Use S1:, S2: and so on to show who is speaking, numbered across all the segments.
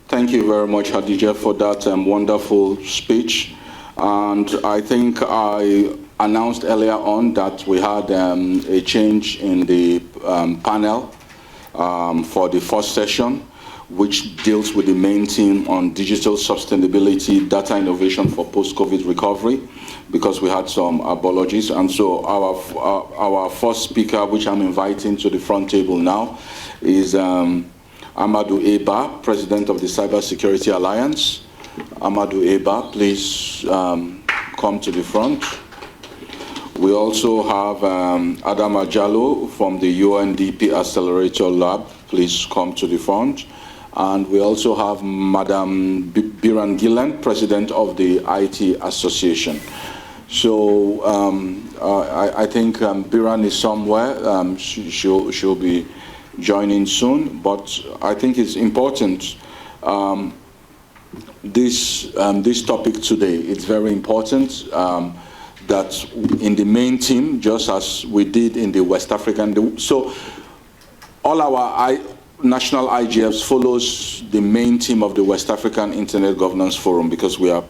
S1: Thank you very much, Hadija, for that wonderful speech. And I think I announced earlier on that we had a change in the panel for the first session, which deals with the main theme on digital sustainability, data innovation for post-COVID recovery, because we had some apologies. And so our first speaker, which I'm inviting to the front table now, is Amadou A, President of the Cybersecurity Alliance. Amadou A, please come to the front. We also have Adama from the UNDP Accelerator Lab. Please come to the front. And we also have Madam Biran Gillen, President of the IT Association. So I think Biran is somewhere. She'll be joining soon, but I think it's important. This topic today, it's very important that in the main team, just as we did in the West African, so all our national IGFs follows the main team of the West African Internet Governance Forum, because we are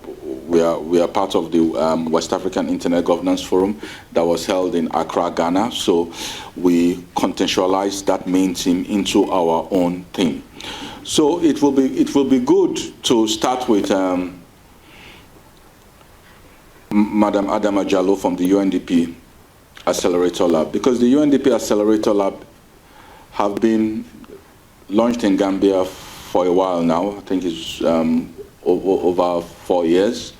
S1: part of the West African Internet Governance Forum that was held in Accra, Ghana. So we contextualize that main team into our own theme. So it will be good to start with Madam Adama Jallow from the UNDP Accelerator Lab, because the UNDP Accelerator Lab have been launched in Gambia for a while now. I think it's over 4 years.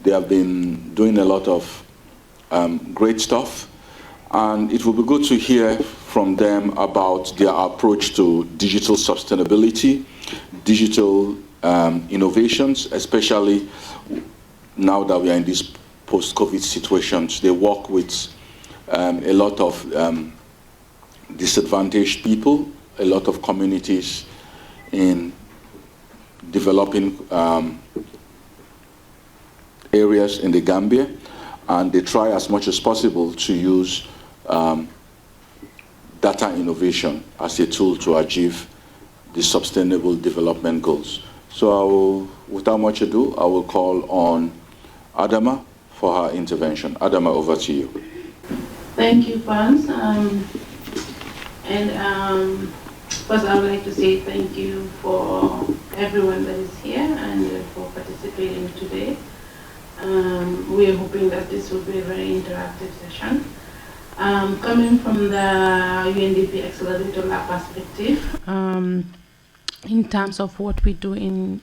S1: They have been doing a lot of great stuff, and it will be good to hear from them about their approach to digital sustainability, digital innovations, especially now that we are in these post-COVID situations. They work with a lot of disadvantaged people, a lot of communities in developing areas in the Gambia, and they try as much as possible to use data innovation as a tool to achieve the sustainable development goals. So without much ado, I will call on Adama for her intervention. Adama, over to you.
S2: Thank you, Pans. First, I would like to say thank you for everyone that is here and for participating today. We are hoping that this will be a very interactive session. Coming from the UNDP Accelerator Lab perspective, in terms of what we do in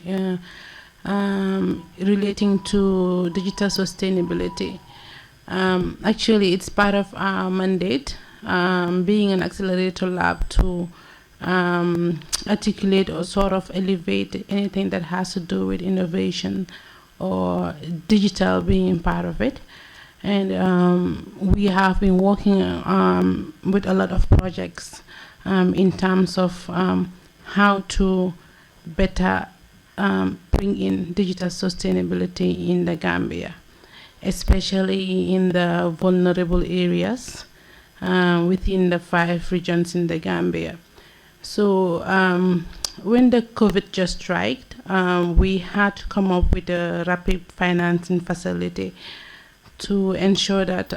S2: relating to digital sustainability, actually it's part of our mandate, being an accelerator lab, to articulate or sort of elevate anything that has to do with innovation or digital being part of it. And we have been working with a lot of projects in terms of how to better bring in digital sustainability in the Gambia, especially in the vulnerable areas within the 5 regions in the Gambia. So when the COVID just struck, we had to come up with a rapid financing facility to ensure that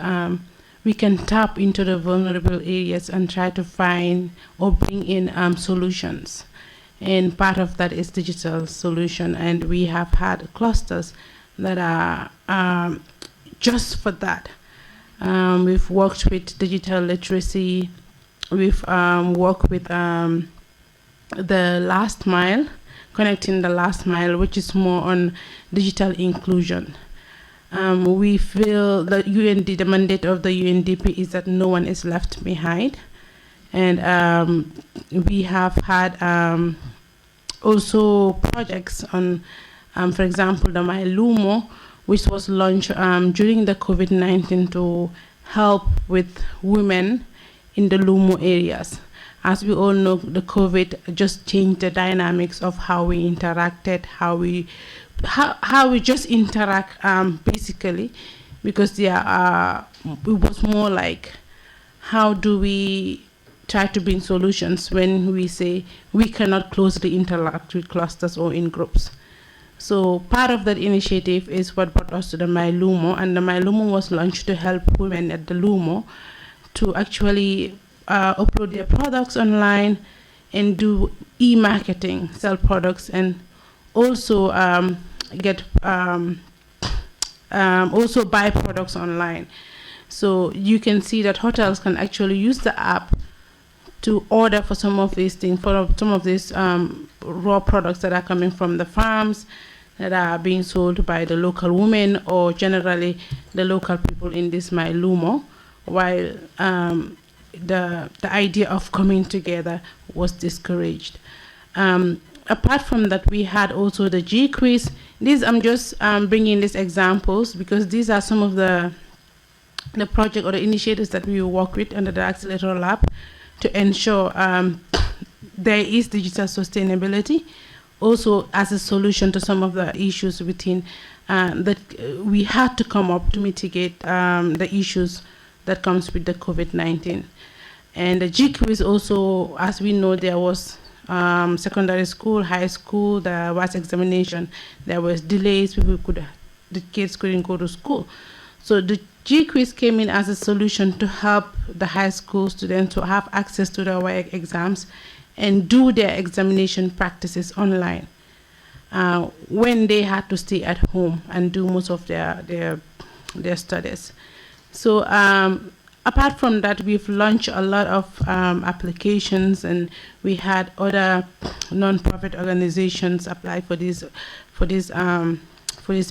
S2: we can tap into the vulnerable areas and try to find or bring in solutions. And part of that is digital solution. And we have had clusters that are just for that. We've worked with digital literacy. We've worked with the last mile, connecting the last mile, which is more on digital inclusion. We feel that the mandate of the UNDP is that no one is left behind. And we have had also projects on, for example, the My Lumo, which was launched during the COVID-19 to help with women in the Lumo areas. As we all know, the COVID just changed the dynamics of how we interacted, how we just interact basically, because it was more like, how do we try to bring solutions when we say we cannot closely interact with clusters or in groups. So part of that initiative is what brought us to the MyLumo, and the MyLumo was launched to help women at the Lumo to actually upload their products online and do e-marketing, sell products, and also also buy products online. So you can see that hotels can actually use the app to order for some of these things, for some of these raw products that are coming from the farms that are being sold by the local women or generally the local people in this MyLumo, while the idea of coming together was discouraged. Apart from that, we had also the G quiz. These, I'm just bringing these examples because these are some of the project or the initiatives that we work with under the Accelerator Lab to ensure there is digital sustainability, also as a solution to some of the issues within that we had to come up to mitigate the issues that comes with the COVID-19. And the GQ is also, as we know, there was secondary school, high school, there was examination, there was delays, the kids couldn't go to school. So the G-Quiz came in as a solution to help the high school students to have access to their WAEC exams and do their examination practices online when they had to stay at home and do most of their studies. So apart from that, we've launched a lot of applications, and we had other non-profit organizations apply for these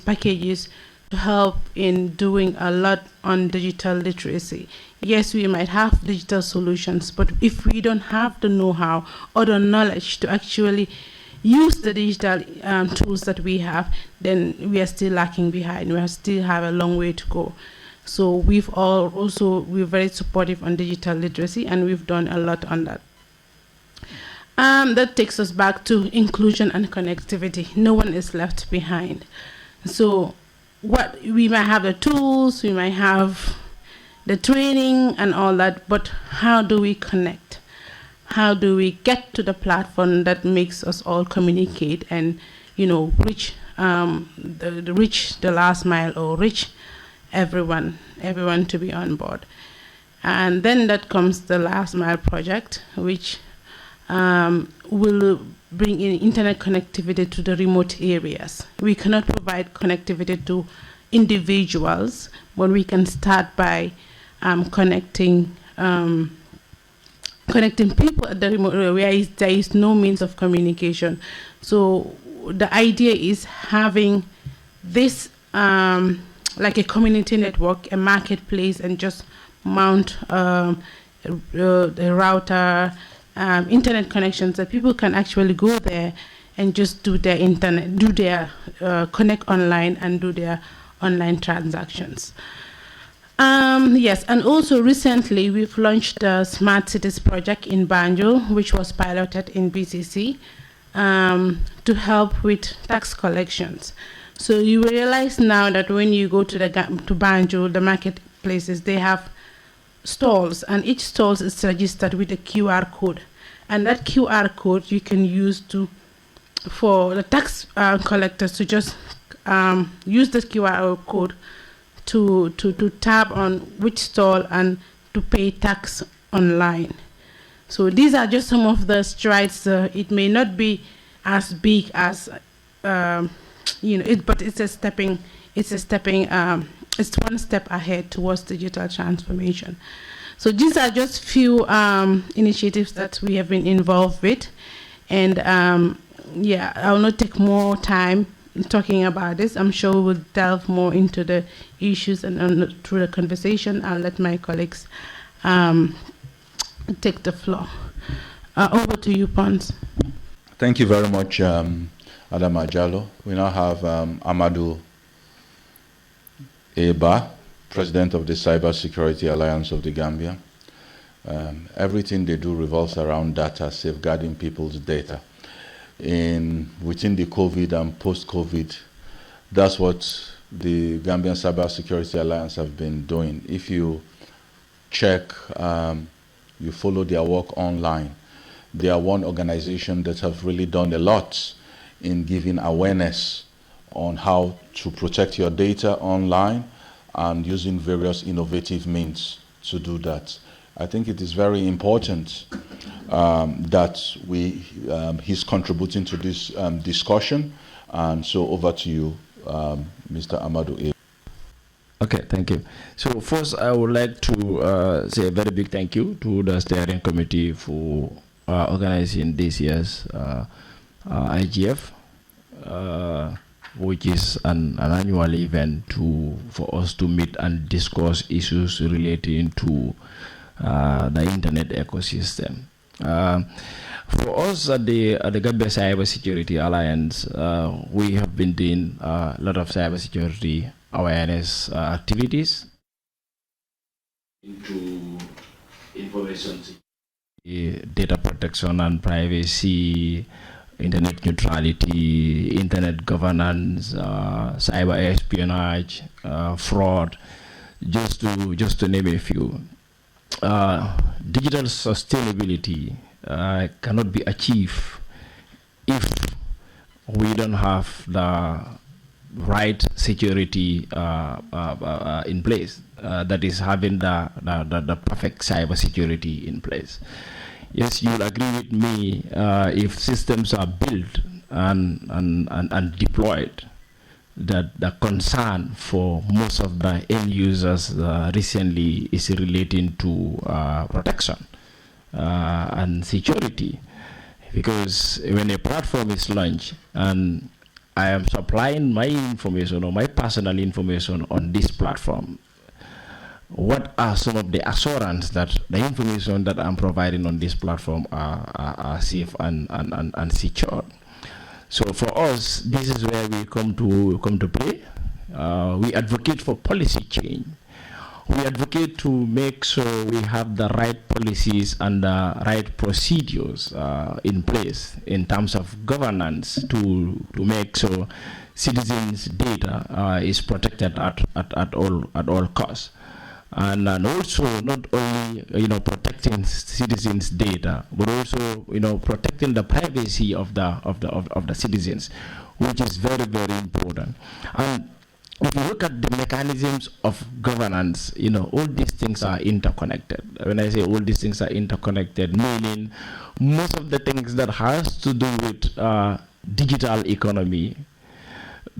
S2: packages to help in doing a lot on digital literacy. Yes, we might have digital solutions, but if we don't have the know-how or the knowledge to actually use the digital tools that we have, then we are still lacking behind. We still have a long way to go. So we're very supportive on digital literacy, and we've done a lot on that. That takes us back to inclusion and connectivity. No one is left behind. So we might have the tools, we might have the training and all that, but how do we connect? How do we get to the platform that makes us all communicate and, reach the last mile or reach everyone to be on board? And then that comes the last mile project, which will bring in internet connectivity to the remote areas. We cannot provide connectivity to individuals, but we can start by connecting people at the remote area where there is no means of communication. So the idea is having this like a community network, a marketplace, and just mount a router, internet connections that people can actually go there and just do their connect online and do their online transactions. Yes, and also recently we've launched the Smart Cities project in Banjul, which was piloted in BCC to help with tax collections. So you realize now that when you go to Banjul, the marketplaces, they have stalls, and each stall is registered with a QR code, and that QR code you can use for the tax collectors to just use the QR code to tap on which stall and to pay tax online. So these are just some of the strides. It may not be as big as but it's one step ahead towards digital transformation. So these are just few initiatives that we have been involved with, and I will not take more time talking about this. I'm sure we will delve more into the issues and through the conversation. I'll let my colleagues take the floor. Over to you, Pons.
S1: Thank you very much, Adama Jallo. We now have Amadou A, President of the Cybersecurity Alliance of the Gambia. Everything they do revolves around data, safeguarding people's data. Within the COVID and post-COVID, that's what the Gambian Cybersecurity Alliance have been doing. If you check you follow their work online. They are one organization that have really done a lot in giving awareness on how to protect your data online and using various innovative means to do that. I think it is very important that he's contributing to this discussion. And so over to you, Mr. Amadou A.
S3: Okay, thank you. So first, I would like to say a very big thank you to the steering committee for organizing this year's IGF, which is an annual event for us to meet and discuss issues relating to the internet ecosystem. For us at the Gambia Cybersecurity Alliance, we have been doing a lot of cybersecurity awareness activities into information security, data protection and privacy, internet neutrality, internet governance, cyber espionage, fraud, just to name a few. Digital sustainability cannot be achieved if we don't have the right security in place. That is having the perfect cyber security in place. Yes, you'll agree with me. If systems are built and deployed, that the concern for most of the end users recently is relating to protection and security, because when a platform is launched and I am supplying my information or my personal information on this platform, what are some of the assurance that the information that I'm providing on this platform are safe and secured? So for us, this is where we come to play. We advocate for policy change. We advocate to make sure we have the right policies and the right procedures in place in terms of governance to make sure citizens' data is protected at all costs. And also not only protecting citizens' data, but also protecting the privacy of the citizens, which is very, very important. And if you look at the mechanisms of governance, all these things are interconnected. When I say all these things are interconnected, meaning most of the things that has to do with digital economy,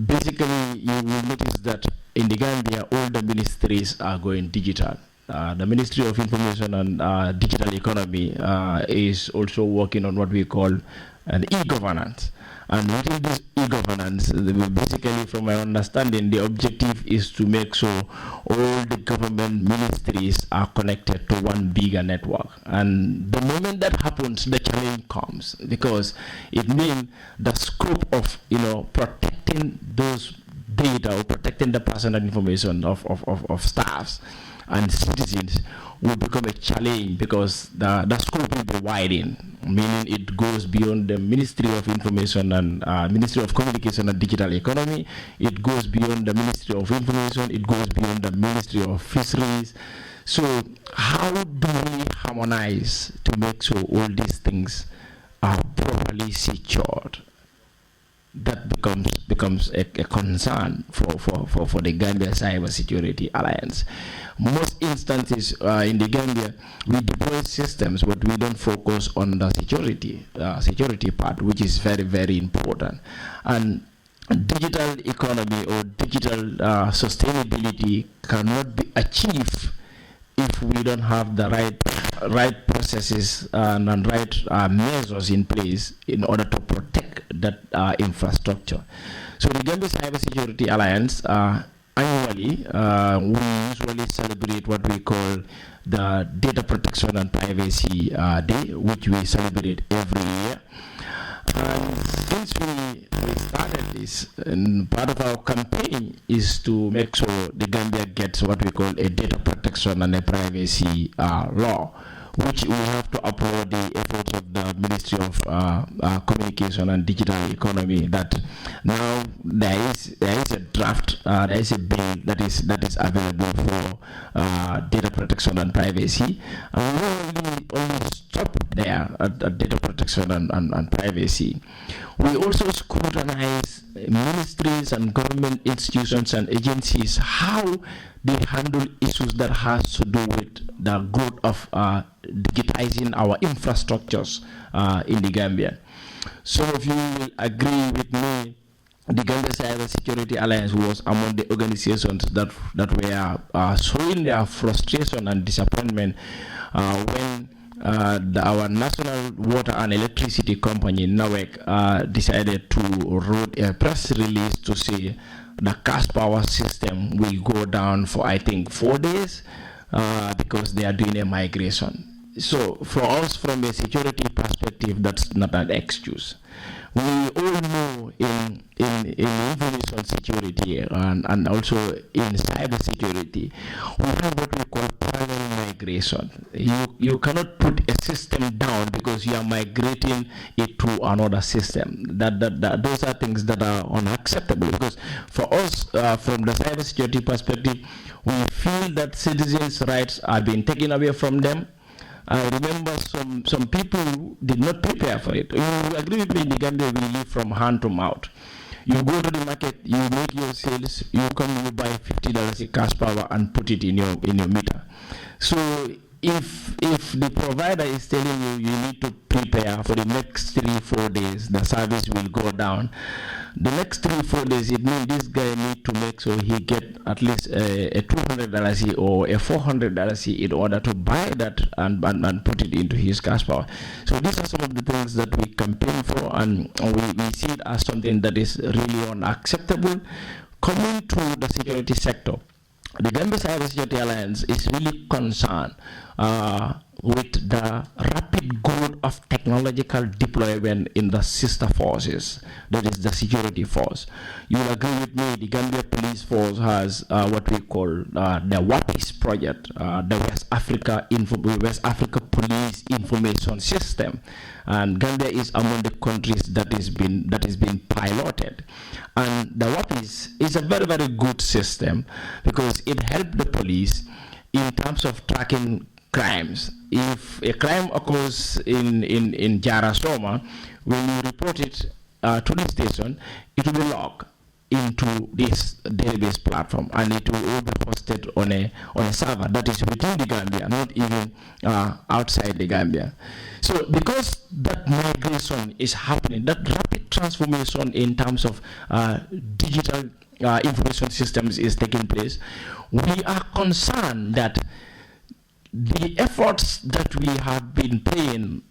S3: basically you will notice that in the Gambia, all the ministries are going digital. The Ministry of Information and Digital Economy is also working on what we call an e-governance. And within this e-governance, basically from my understanding, the objective is to make sure all the government ministries are connected to one bigger network. And the moment that happens, the challenge comes, because it means the scope of protecting those data or protecting the personal information of staffs and citizens will become a challenge, because the scope will be widened, meaning it goes beyond the Ministry of Information and Ministry of Communication and Digital Economy. It goes beyond the Ministry of Information. It goes beyond the Ministry of Fisheries. So how do we harmonize to make sure all these things are properly secured? That becomes a concern for the Gambia Cybersecurity Alliance. Most instances in the Gambia, we deploy systems, but we don't focus on the security part, which is very, very important. And digital economy or digital sustainability cannot be achieved if we don't have the right processes and right measures in place in order to protect that infrastructure. So the Gambia Cybersecurity Alliance, annually, we usually celebrate what we call the Data Protection and Privacy Day, which we celebrate every year. And since we started this, and part of our campaign is to make sure the Gambia gets what we call a data protection and a privacy law, which we have to applaud the efforts of the Ministry of Communication and Digital Economy. That now there is a draft, there is a bill that is available for data protection and privacy, and we only stop there at data protection and privacy. We also scrutinize ministries and government institutions and agencies how they handle issues that has to do with the growth of digitizing our infrastructures in the Gambia. So if you will agree with me, the Gambia Cybersecurity Alliance was among the organizations that were showing their frustration and disappointment when our national water and electricity company, NAWEC, decided to write a press release to say the cash power system will go down for, I think, 4 days because they are doing a migration. So for us, from a security perspective, that's not an excuse. We all know in information security and also in cybersecurity, we have what we call parallel migration. You cannot put a system down because you are migrating it to another system. Those are things that are unacceptable, because for us, from the cybersecurity perspective, we feel that citizens' rights are being taken away from them. I remember some people did not prepare for it. You agree with me, in the Gambia we live from hand to mouth. You go to the market, you make your sales, you come, you buy $50 in cash power and put it in your meter. So if the provider is telling you you need to prepare for the next 3-4 days, the service will go down. The next 3-4 days, it means this guy need to make sure he get at least a $200 or a $400 in order to buy that and put it into his cash power. So these are some of the things that we campaign for, and we see it as something that is really unacceptable. Coming to the security sector, the Gambia Cybersecurity Alliance is really concerned with the rapid growth of technological deployment in the sister forces, that is the security force. You will agree with me, the Gambia Police Force has what we call the WAPIS project, the West Africa Police Information System, and Gambia is among the countries that is being piloted. And the WAPIS is a very, very good system because it helps the police in terms of tracking crimes. If a crime occurs in Jarasoma, when you report it to the station, it will be logged into this database platform, and it will all be hosted on a server that is within the Gambia, not even outside the Gambia. So because that migration is happening, that rapid transformation in terms of digital information systems is taking place, we are concerned that the efforts that we have been playing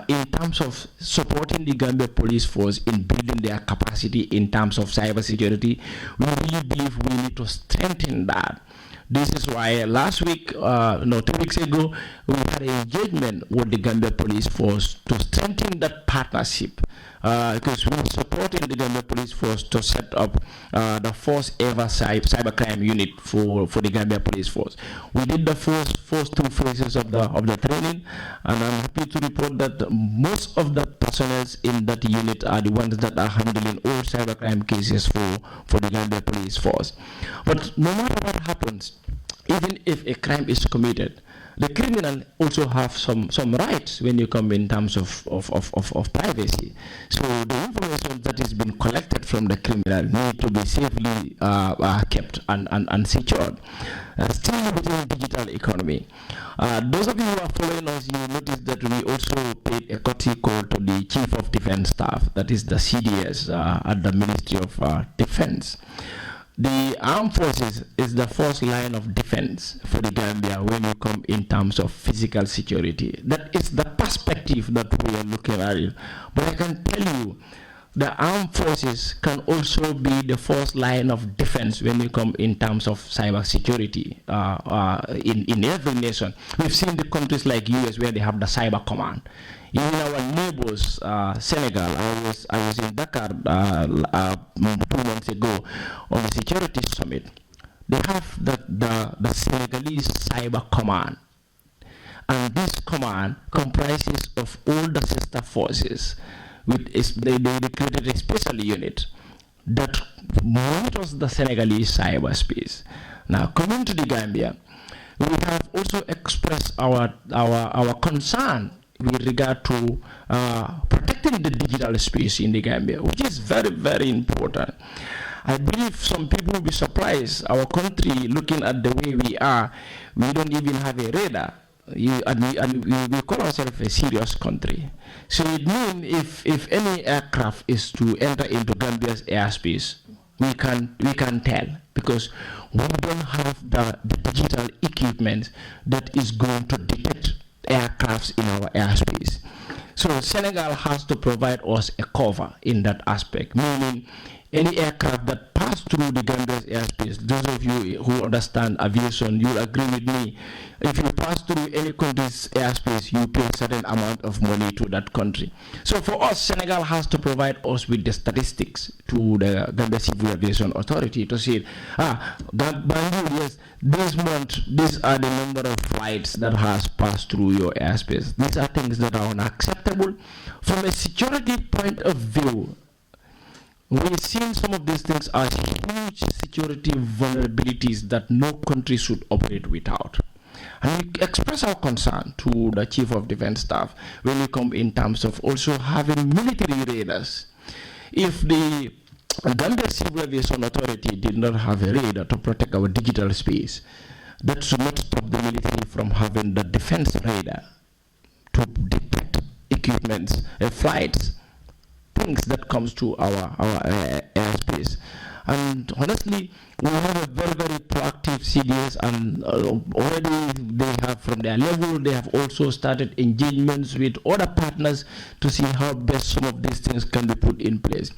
S3: in terms of supporting the Gambia Police Force in building their capacity in terms of cybersecurity, we really believe we need to strengthen that. This is why last week, 2 weeks ago, we had an engagement with the Gambia Police Force to strengthen that partnership. Because we are supporting the Gambia Police Force to set up the first ever cybercrime unit for the Gambia Police Force. We did the first 2 phases of the training, and I'm happy to report that most of the personnel in that unit are the ones that are handling all cybercrime cases for the Gambia Police Force. But no matter what happens, even if a crime is committed, the criminal also have some rights when you come in terms of privacy. So the information that is being collected from the criminal need to be safely kept and secured. Still within the digital economy. Those of you who are following us, you notice that we also paid a courtesy call to the Chief of Defense Staff, that is the CDS at the Ministry of Defense. The armed forces is the first line of defense for the Gambia when you come in terms of physical security. That is the perspective that we are looking at it. But I can tell you, the armed forces can also be the first line of defense when you come in terms of cyber security in every nation. We've seen the countries like US where they have the cyber command. Even our neighbors, Senegal, I was in Dakar 2 months ago on the security summit. They have the Senegalese cyber command. And this command comprises of all the sister forces. They created a special unit that monitors the Senegalese cyberspace. Now, coming to the Gambia, we have also expressed our concern with regard to protecting the digital space in the Gambia, which is very, very important. I believe some people will be surprised. Our country, looking at the way we are, we don't even have a radar. We call ourselves a serious country. So it means if any aircraft is to enter into Gambia's airspace, we can tell, because we don't have the digital equipment that is going to detect aircrafts in our airspace. So Senegal has to provide us a cover in that aspect, meaning any aircraft that pass through the Gambia's airspace, those of you who understand aviation, you'll agree with me. If you pass through any country's airspace, you pay a certain amount of money to that country. So for us, Senegal has to provide us with the statistics to the Gambia Civil Aviation Authority to say, Banjul, yes, this month, these are the number of flights that has passed through your airspace. These are things that are unacceptable. From a security point of view, we've seen some of these things as huge security vulnerabilities that no country should operate without. And we express our concern to the Chief of Defense Staff when we come in terms of also having military radars. If the Gambia Civil Aviation Authority did not have a radar to protect our digital space, that should not stop the military from having the defense radar to detect equipments, flights, things that comes to our airspace. And honestly, we have a very, very proactive CDS, and already they have, from their level, they have also started engagements with other partners to see how best some of these things can be put in place.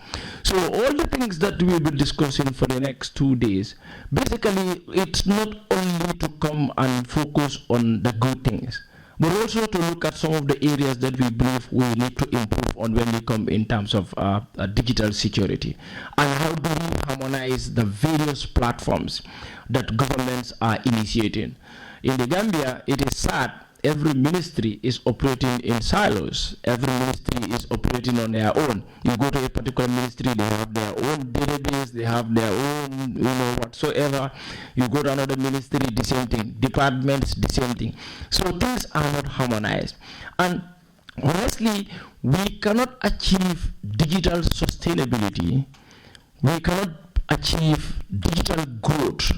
S3: So all the things that we will be discussing for the next 2 days, basically it's not only to come and focus on the good things, but also to look at some of the areas that we believe we need to improve on when we come in terms of digital security. And how do we harmonize the various platforms that governments are initiating? In the Gambia, it is sad, every ministry is operating in silos. Every ministry is operating on their own. You go to a particular ministry, they have their own database, they have their own, whatsoever. You go to another ministry, the same thing. Departments, the same thing. So things are not harmonized. And honestly, we cannot achieve digital sustainability, we cannot achieve digital growth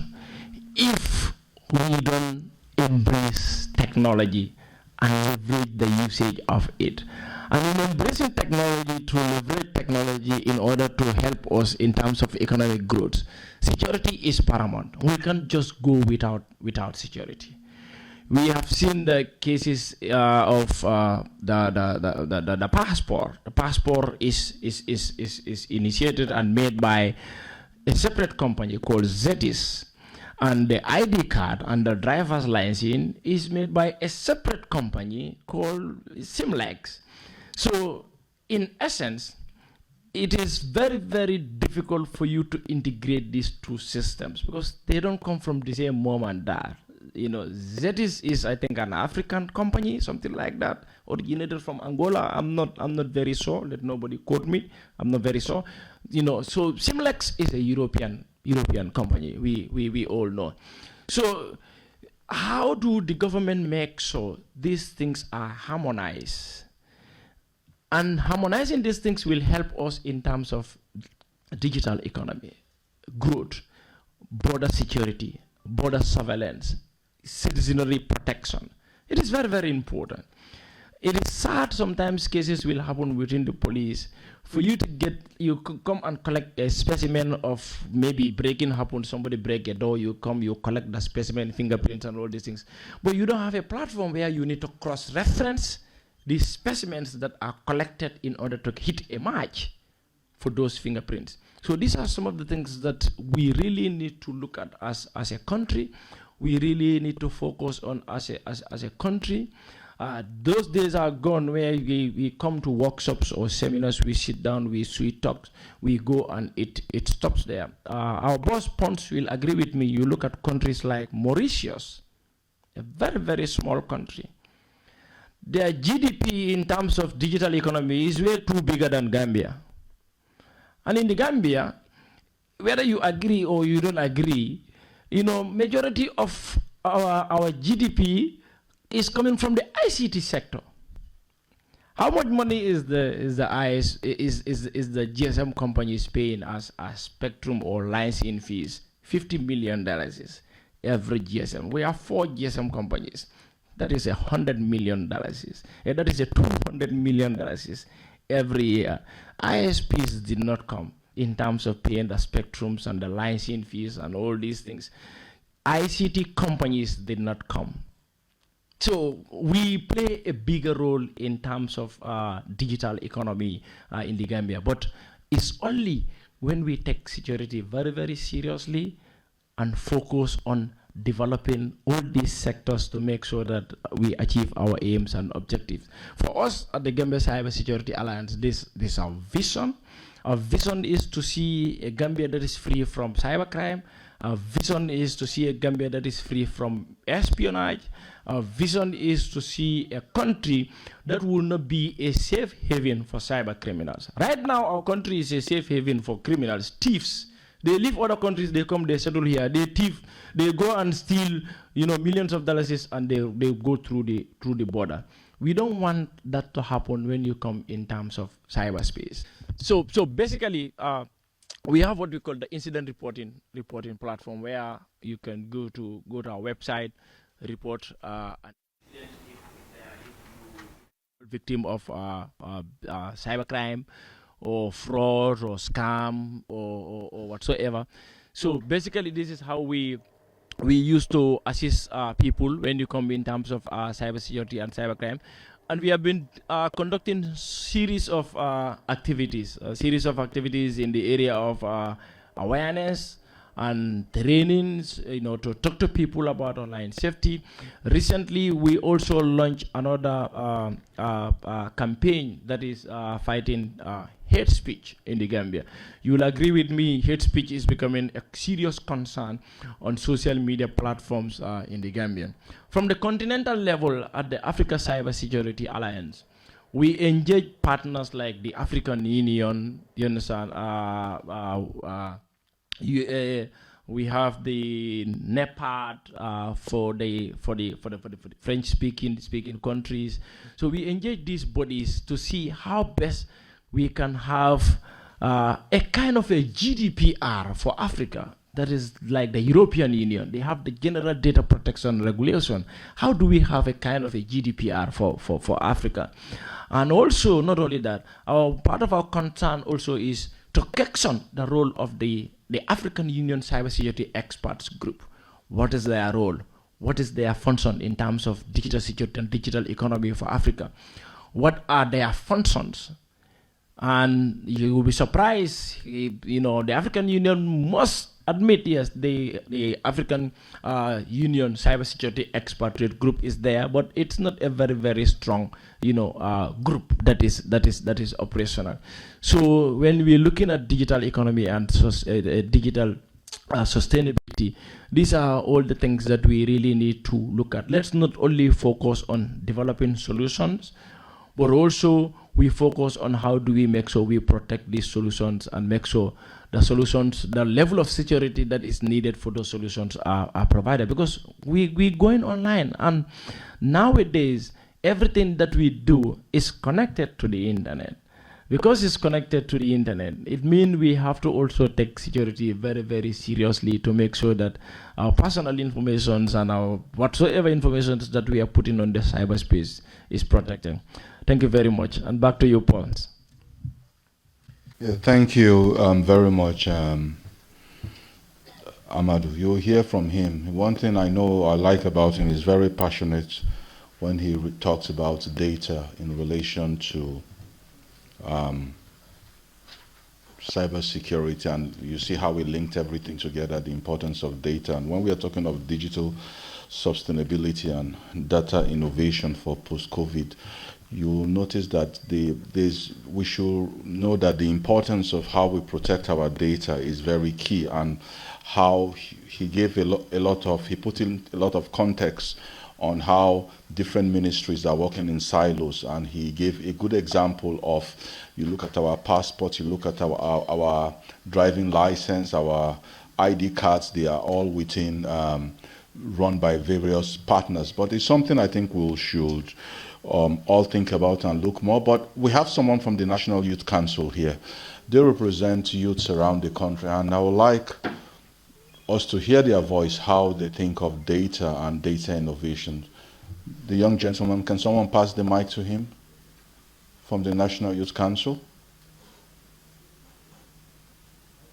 S3: if we don't embrace technology and leverage the usage of it. And in embracing technology, to leverage technology in order to help us in terms of economic growth, security is paramount. We can't just go without security. We have seen the cases of the passport. The passport is initiated and made by a separate company called Zetis. And the ID card and the driver's license is made by a separate company called Simlex. So in essence, it is very, very difficult for you to integrate these two systems because they don't come from the same mom and dad. Zetis is, I think, an African company, something like that, originated from Angola. I'm not very sure. Let nobody quote me. I'm not very sure. So Simlex is a European company. We all know. So how do the government make sure these things are harmonized? And harmonizing these things will help us in terms of digital economy, growth, border security, border surveillance, citizenry protection. It is very, very important. It is sad sometimes cases will happen within the police. For you you come and collect a specimen of maybe breaking happened, somebody break a door, you collect the specimen, fingerprints and all these things. But you don't have a platform where you need to cross-reference these specimens that are collected in order to hit a match for those fingerprints. So these are some of the things that we really need to look at as a country. We really need to focus on as a country. Those days are gone where we come to workshops or seminars, we sit down, we sweet talk, we go, and it stops there. Our boss Pons will agree with me. You look at countries like Mauritius, a very, very small country. their GDP in terms of digital economy is way too bigger than Gambia. And in the Gambia, whether you agree or you don't agree, you know, majority of our GDP is coming from the ICT sector. How much money is the GSM companies paying as a spectrum or licensing fees? $50 million is every GSM. We have 4 GSM companies. That is $100 million. That is a $200 million every year. ISPs did not come in terms of paying the spectrums and the licensing fees and all these things. ICT companies did not come. So we play a bigger role in terms of digital economy in the Gambia, but it's only when we take security very, very seriously and focus on developing all these sectors to make sure that we achieve our aims and objectives. For us at the Gambia Cybersecurity Alliance, this is our vision. Our vision is to see a Gambia that is free from cybercrime. Our vision is to see a Gambia that is free from espionage. Our vision is to see a country that will not be a safe haven for cyber criminals. Right now, our country is a safe haven for criminals, thieves. They leave other countries, they come, they settle here, they thief, they go and steal, you know, millions of dollars, and they go through the border. We don't want that to happen when you come in terms of cyberspace. So basically, we have what we call the incident reporting platform, where you can go to our website, report an incident if you're a victim of cybercrime or fraud or scam or whatsoever. So basically, this is how we used to assist people when you come in terms of cybersecurity and cybercrime. And we have been conducting series of activities in the area of awareness and trainings, you know, to talk to people about online safety. Recently, we also launched another campaign that is fighting hate speech in the Gambia. You will agree with me, hate speech is becoming a serious concern on social media platforms in the Gambia. From the continental level at the Africa Cybersecurity Alliance, we engage partners like the African Union, you understand, we have the NEPAD for the French speaking countries. So we engage these bodies to see how best we can have a kind of a GDPR for Africa. That is like the European Union. They have the General Data Protection Regulation. How do we have a kind of a GDPR for Africa? And also, not only that, part of our concern also is to question the role of the African Union Cybersecurity Experts Group. What is their role? What is their function in terms of digital security and digital economy for Africa? What are their functions? And you will be surprised, you know, the African Union must admit, yes, the African Union Cybersecurity Expert Group is there, but it's not a very, very strong, you know, group that is operational. So when we're looking at digital economy and digital sustainability, these are all the things that we really need to look at. Let's not only focus on developing solutions, but also we focus on how do we make sure we protect these solutions and make sure the solutions, the level of security that is needed for those solutions are provided, because we're going online, and nowadays everything that we do is connected to the internet. Because it's connected to the internet, it means we have to also take security very, very seriously to make sure that our personal information and our whatsoever information that we are putting on the cyberspace is protected. Thank you very much. And back to you, Paul.
S1: Yeah, thank you very much, Amadou. You'll hear from him. One thing I know I like about him is very passionate when he talks about data in relation to cybersecurity, and you see how we linked everything together, the importance of data. And when we are talking of digital sustainability and data innovation for post-COVID, you'll notice that we should know that the importance of how we protect our data is very key, and how he gave he put in a lot of context on how different ministries are working in silos, and he gave a good example of, you look at our passports, you look at our driving license, our ID cards, they are all within, run by various partners. But it's something I think we should all think about and look more. But we have someone from the National Youth Council here. They represent youths around the country, and I would like us to hear their voice, how they think of data and data innovation. The young gentleman, can someone pass the mic to him from the National Youth Council?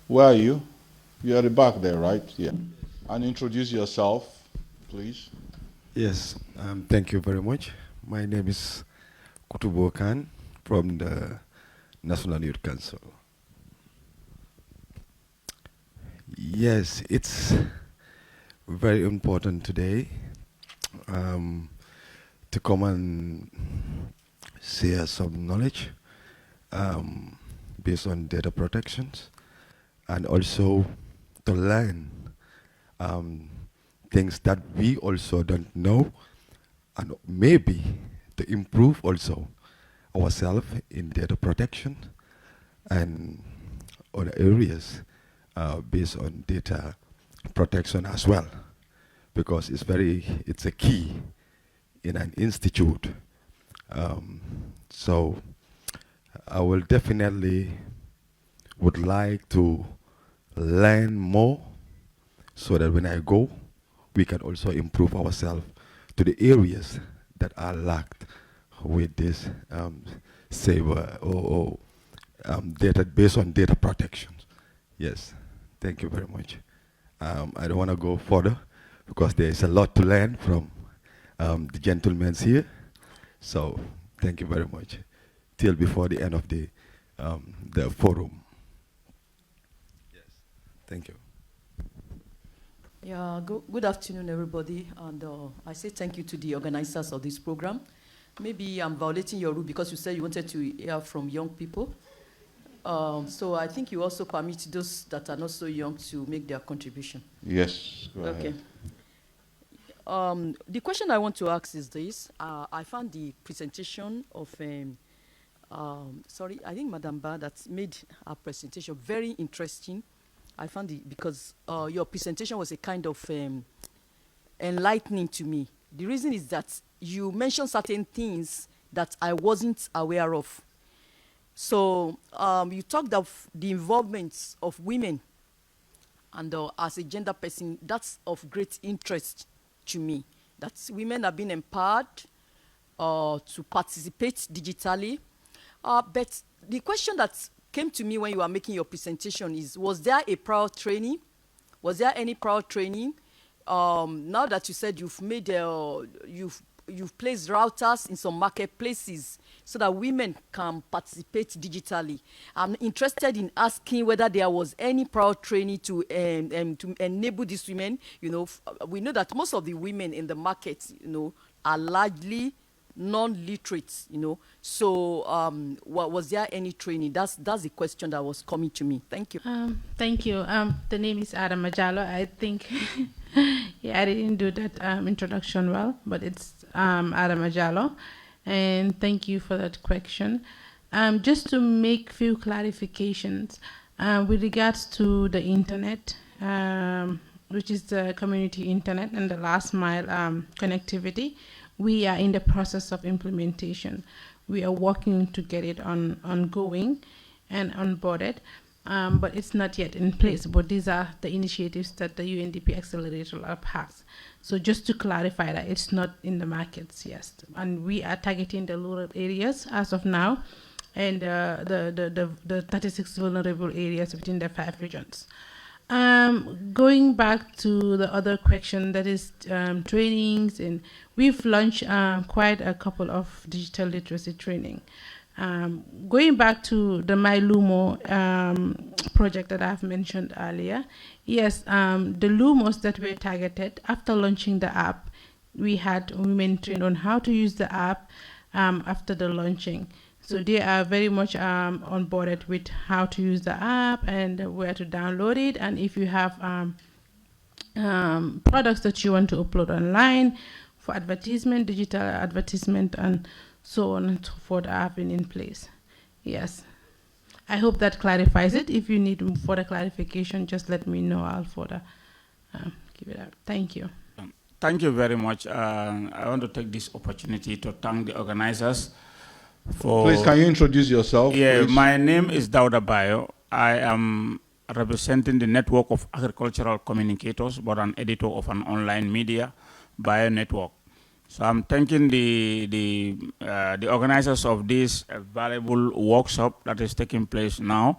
S1: Where are you? You're at the back there, right? Yeah. And introduce yourself, please.
S4: Yes, thank you very much. My name is Kutubo Khan from the National Youth Council. Yes, it's very important today to come and share some knowledge based on data protections, and also to learn things that we also don't know, and maybe to improve also ourselves in data protection and other areas based on data protection as well, because it's a key in an institute. So I will definitely would like to learn more, so that when I go, we can also improve ourselves to the areas that are lacked with this saber or data based on data protection. Yes, thank you very much. I don't want to go further because there is a lot to learn from the gentlemen here. So thank you very much. Till before the end of the forum. Yes, thank you.
S5: Yeah, good afternoon, everybody. And I say thank you to the organizers of this program. Maybe I'm violating your rule because you said you wanted to hear from young people. So I think you also permit those that are not so young to make their contribution.
S1: Yes, go ahead.
S5: Okay. The question I want to ask is this. I found the presentation of, I think Madam Ba that made her presentation very interesting. I found it because your presentation was a kind of enlightening to me. The reason is that you mentioned certain things that I wasn't aware of. So you talked of the involvement of women, and as a gender person, that's of great interest to me. That women are being empowered to participate digitally. But the question that came to me when you were making your presentation is, was there a prior training? Was there any prior training? Now that you said you've made, you've placed routers in some marketplaces so that women can participate digitally. I'm interested in asking whether there was any prior training to enable these women. You know, we know that most of the women in the market, you know, are largely non-literate, you know. So was there any training? That's the question that was coming to me. Thank you.
S2: Thank you. The name is Adam Ajalo. I think yeah, I didn't do that introduction well, but it's Adam Ajalo. And thank you for that question. Just to make few clarifications with regards to the internet, which is the community internet and the last mile connectivity. We are in the process of implementation. We are working to get it ongoing and onboarded, but it's not yet in place. But these are the initiatives that the UNDP Accelerator Lab has. So just to clarify that it's not in the markets, yes. And we are targeting the rural areas as of now, and the 36 vulnerable areas within the 5 regions. Going back to the other question, that is trainings, and we've launched quite a couple of digital literacy training. Going back to the MyLumo project that I've mentioned earlier, yes, the Lumos that were targeted, after launching the app, we had women trained on how to use the app after the launching. So they are very much onboarded with how to use the app and where to download it. And if you have products that you want to upload online, for advertisement, digital advertisement, and so on and so forth have been in place. Yes. I hope that clarifies it. If you need further clarification, just let me know. I'll further give it out. Thank you.
S6: Thank you very much. I want to take this opportunity to thank the organizers for...
S1: Please, can you introduce yourself?
S6: Yeah,
S1: please?
S6: my name is Amadou A. I am representing the network of agricultural communicators, but an editor of an online media, Bio Network. So I'm thanking the organizers of this valuable workshop that is taking place now.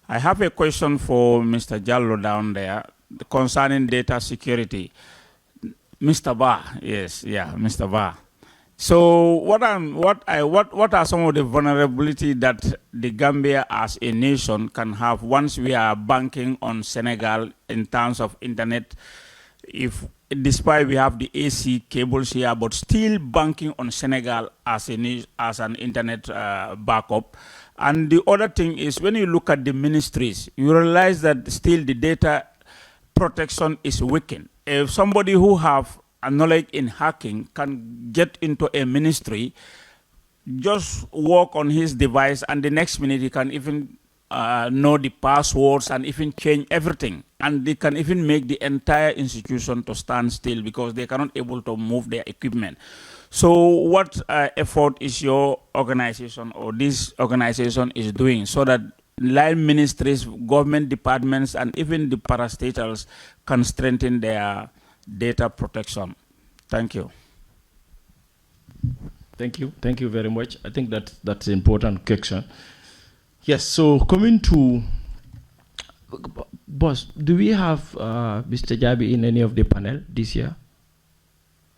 S6: I have a question for Mr. Jallo down there concerning data security. Mr. Ba, yes, yeah, Mr. Ba. So what are some of the vulnerabilities that the Gambia as a nation can have once we are banking on Senegal in terms of internet? If despite we have the AC cables here, but still banking on Senegal as an internet backup. And the other thing is, when you look at the ministries, you realize that still the data protection is weakened. If somebody who have a knowledge in hacking can get into a ministry, just work on his device, and the next minute he can even know the passwords and even change everything. And they can even make the entire institution to stand still because they cannot able to move their equipment. So what effort is your organization or this organization is doing so that line ministries, government departments, and even the parastatals can strengthen their data protection? Thank you.
S3: Thank you. Thank you very much. I think that's an important question. Yes, so coming to, boss, do we have Mr. Jabi in any of the panel this year?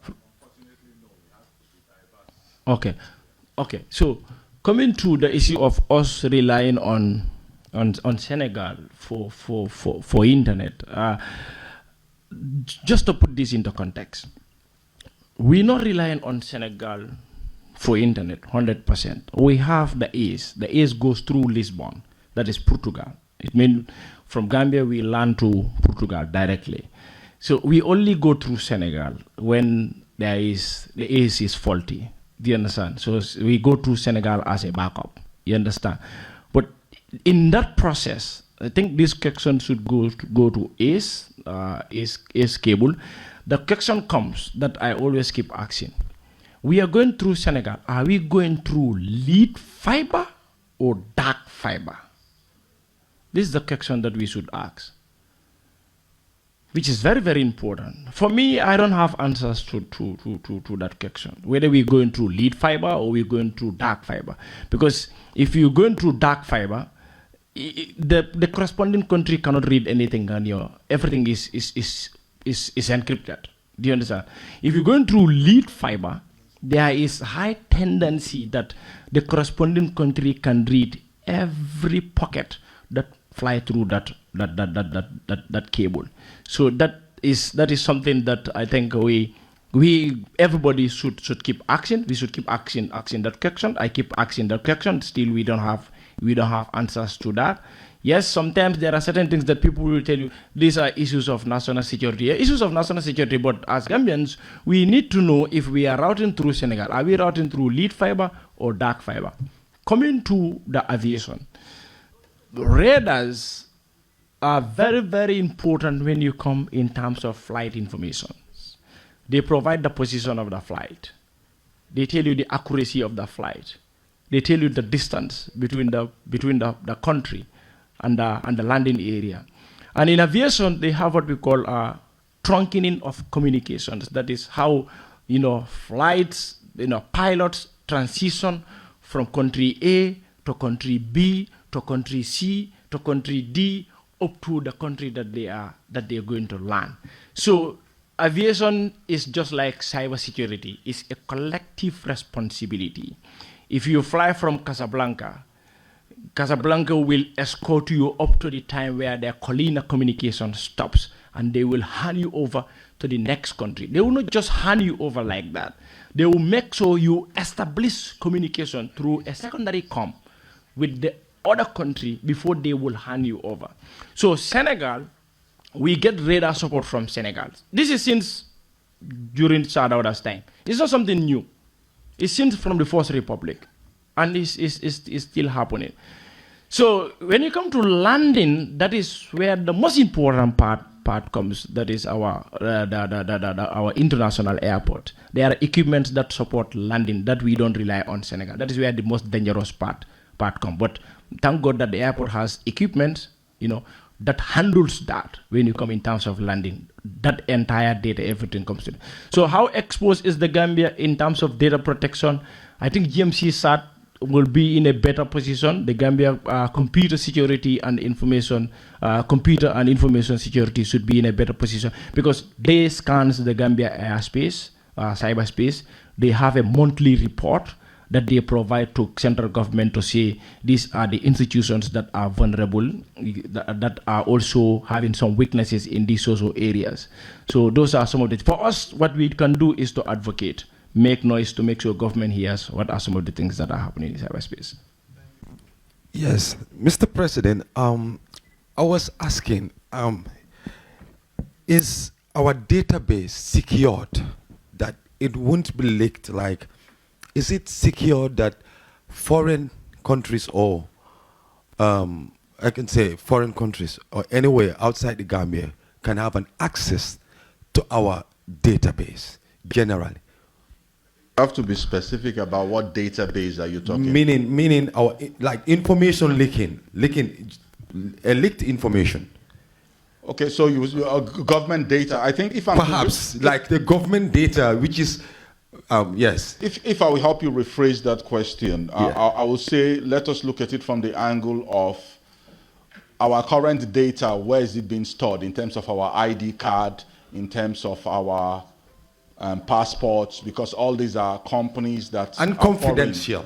S1: Unfortunately, no. We have to be diverse.
S3: Okay. Okay, so coming to the issue of us relying on Senegal for internet, just to put this into context, we're not relying on Senegal for internet 100%. We have the ACE. The ACE goes through Lisbon, that is Portugal. It means from Gambia we land to Portugal directly. So we only go through Senegal when the ACE is faulty. Do you understand? So we go to Senegal as a backup. You understand? But in that process, I think this question should go to ACE cable. The question comes that I always keep asking. We are going through Senegal. Are we going through lead fiber or dark fiber? This is the question that we should ask, which is very, very important. For me, I don't have answers to that question, whether we're going through lead fiber or we're going through dark fiber. Because if you're going through dark fiber, the corresponding country cannot read anything, and everything is encrypted. Do you understand? If you're going through lead fiber, there is high tendency that the corresponding country can read every pocket that fly through that cable. So that is something that I think everybody should keep asking. We should keep asking that question. I keep asking that question. Still, we don't have answers to that. Yes, sometimes there are certain things that people will tell you, these are issues of national security. Issues of national security, but as Gambians, we need to know if we are routing through Senegal. Are we routing through lead fiber or dark fiber? Coming to the aviation, radars are very, very important when you come in terms of flight information. They provide the position of the flight. They tell you the accuracy of the flight. They tell you the distance between the country and the landing area. And in aviation, they have what we call trunking of communications. That is how flights, pilots transition from country A to country B to country C to country D up to the country that they are going to land. So aviation is just like cybersecurity. It's a collective responsibility. If you fly from Casablanca will escort you up to the time where their collinear communication stops, and they will hand you over to the next country. They will not just hand you over like that. They will make sure you establish communication through a secondary comm with the other country before they will hand you over. So Senegal, we get radar support from Senegal. This is since during Sadauda's time. It's not something new. It's since from the First Republic, and it's still happening. So when you come to landing, that is where the most important part comes. That is our our international airport. There are equipments that support landing that we don't rely on Senegal. That is where the most dangerous part comes. But thank God that the airport has equipment, that handles that when you come in terms of landing. That entire data, everything comes to it. So how exposed is the Gambia in terms of data protection? I think GMC-SAT will be in a better position. The Gambia computer and information security should be in a better position because they scans the Gambia airspace, cyberspace. They have a monthly report that they provide to central government to say these are the institutions that are vulnerable, that are also having some weaknesses in these social areas. So those are some of the, for us, what we can do is to advocate, make noise to make sure government hears what are some of the things that are happening in cyberspace.
S4: Yes, Mr. President, I was asking, is our database secured that it won't be leaked? Like, is it secure that foreign countries or, I can say foreign countries or anywhere outside the Gambia can have an access to our database generally?
S1: You have to be specific about what database are you talking?
S4: Meaning our like information leaking, leaked information.
S1: Okay, so you government data. I think if I'm
S4: perhaps like the government data, which is yes.
S1: If I will help you rephrase that question, I will say let us look at it from the angle of our current data. Where is it being stored in terms of our ID card, in terms of our passports, because all these are companies that
S4: and confidential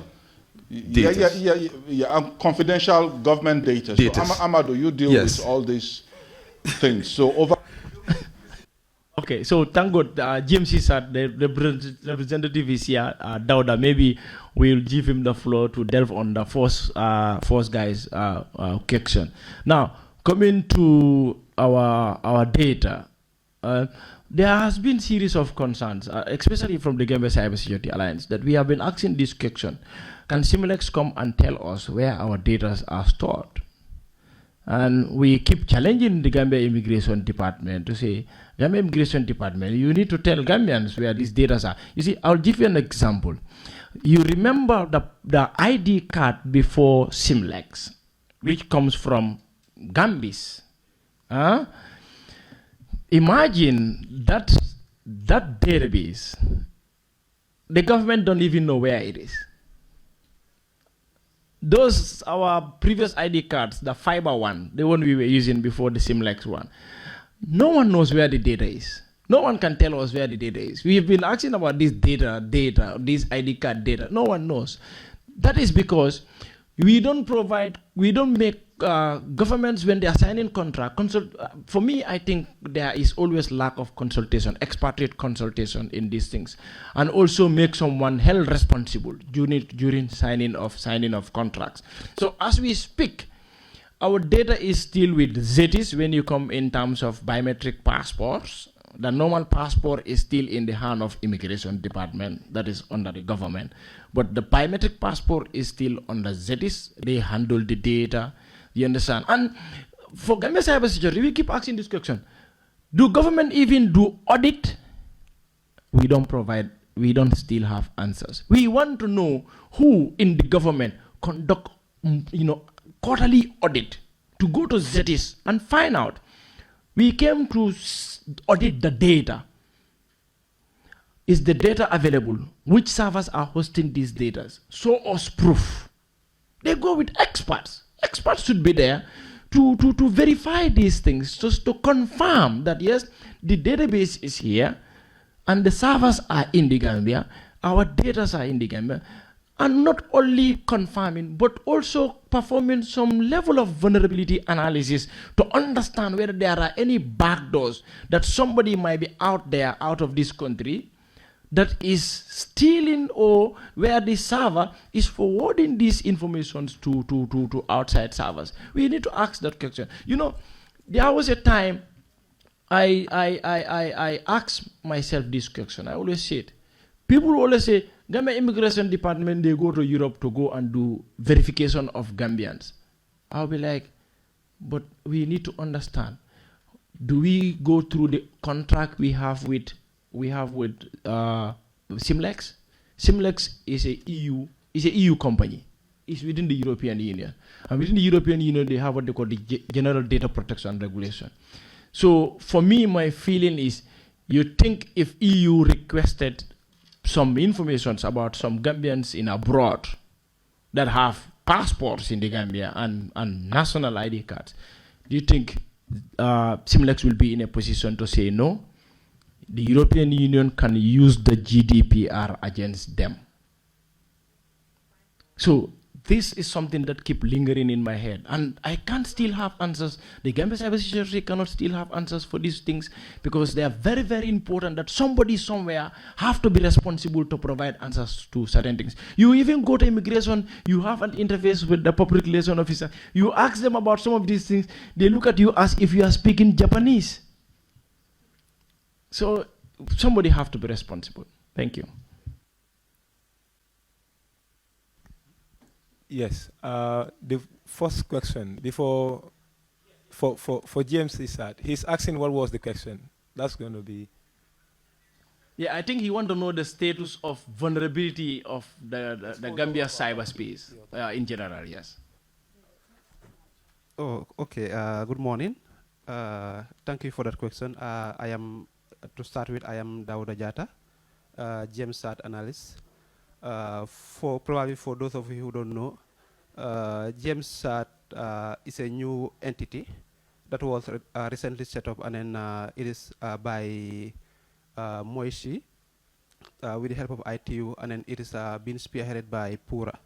S1: data. Yeah, confidential government data. So Amadou, you deal with all these things. So over.
S3: Okay, so thank God, GMC-SAT, the representative is here, Dauda. Maybe we'll give him the floor to delve on the first guy's question. Now, coming to our data, there has been series of concerns, especially from the Gambia Cybersecurity Alliance, that we have been asking this question. Can Similex come and tell us where our data are stored? And we keep challenging the Gambia Immigration Department to say, Gambia Immigration Department, you need to tell Gambians where these data are. You see, I'll give you an example. You remember the ID card before Similex, which comes from Gambis. Imagine that database, the government don't even know where it is. Those, our previous ID cards, the fiber one, the one we were using before the Similex one, no one knows where the data is. No one can tell us where the data is. We've been asking about this data, this ID card data. No one knows. That is because we don't make governments, when they are signing contract, for me, I think there is always lack of consultation, expatriate consultation in these things, and also make someone held responsible during signing of contracts. So as we speak, our data is still with ZETIS when you come in terms of biometric passports. The normal passport is still in the hand of Immigration Department, that is under the government. But the biometric passport is still under ZETIS. They handle the data. You understand? And for Gambia Cybersecurity, we keep asking this question. Do government even do audit? We don't still have answers. We want to know who in the government conduct, quarterly audit to go to ZETIS and find out. We came to audit the data. Is the data available? Which servers are hosting these data? Show us proof. They go with experts. Experts should be there to verify these things, just to confirm that yes, the database is here and the servers are in the Gambia, our data are in the Gambia, and not only confirming but also performing some level of vulnerability analysis to understand whether there are any backdoors that somebody might be out there, out of this country, that is stealing, or where the server is forwarding these informations to outside servers. We need to ask that question. There was a time I ask myself this question. I always say it. People always say, Gambia Immigration Department, they go to Europe to go and do verification of Gambians. I'll be like, but we need to understand. Do we go through the contract we have with Simlex? Simlex is a EU company. It's within the European Union. And within the European Union, they have what they call the General Data Protection Regulation. So for me, my feeling is, you think if EU requested some information about some Gambians in abroad that have passports in the Gambia and national ID cards, do you think Simlex will be in a position to say no? The European Union can use the GDPR against them. So this is something that keep lingering in my head, and I can't still have answers. The Gambia Cybersecurity cannot still have answers for these things, because they are very, very important that somebody somewhere have to be responsible to provide answers to certain things. You even go to immigration, you have an interface with the public relation officer, you ask them about some of these things, they look at you as if you are speaking Japanese. So somebody have to be responsible. Thank you.
S7: Yes. The first question before for James Isad, he's asking what was the question. That's going to be.
S3: Yeah, I think he want to know the status of vulnerability of the Gambia cyberspace in general. Yes.
S8: Oh, okay. Good morning. Thank you for that question. I am to start with. I am Dawuda Jata, James Isad analyst. Probably for those of you who don't know, James Isad is a new entity that was recently set up, and then it is by Moishi with the help of ITU, and then it is being spearheaded by Pura.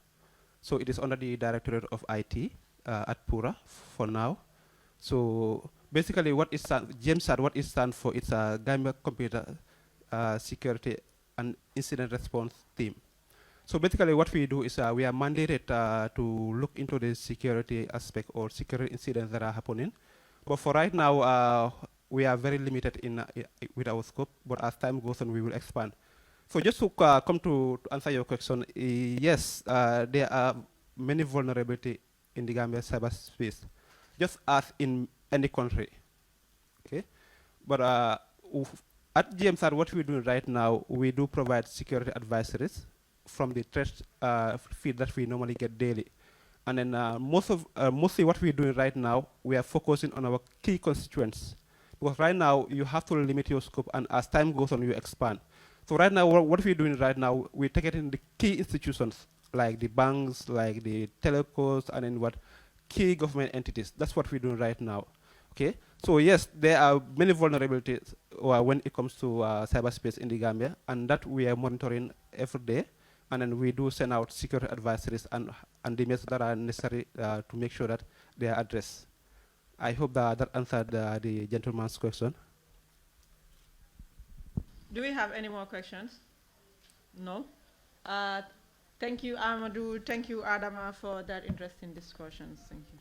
S8: So it is under the Directorate of IT at Pura for now. So basically, what is James Isad, what it stands for? It's a Gambia Computer Security and Incident Response Team. So basically what we do is we are mandated to look into the security aspect or security incidents that are happening. But for right now, we are very limited in with our scope, but as time goes on, we will expand. So just to come to answer your question, yes, there are many vulnerabilities in the Gambia cyberspace, just as in any country, okay? But at GMSR, what we're doing right now, we do provide security advisories from the threat feed that we normally get daily. And then mostly what we're doing right now, we are focusing on our key constituents. Because right now, you have to limit your scope, and as time goes on, you expand. So right now, what we're doing right now, we're targeting the key institutions, like the banks, like the telecoms, and then what key government entities. That's what we're doing right now. Okay. So yes, there are many vulnerabilities when it comes to cyberspace in the Gambia, and that we are monitoring every day. And then we do send out security advisories and the measures that are necessary to make sure that they are addressed. I hope that answered the gentleman's question.
S9: Do we have any more questions? No? Thank you, Amadou. Thank you, Adama, for that interesting discussions. Thank you.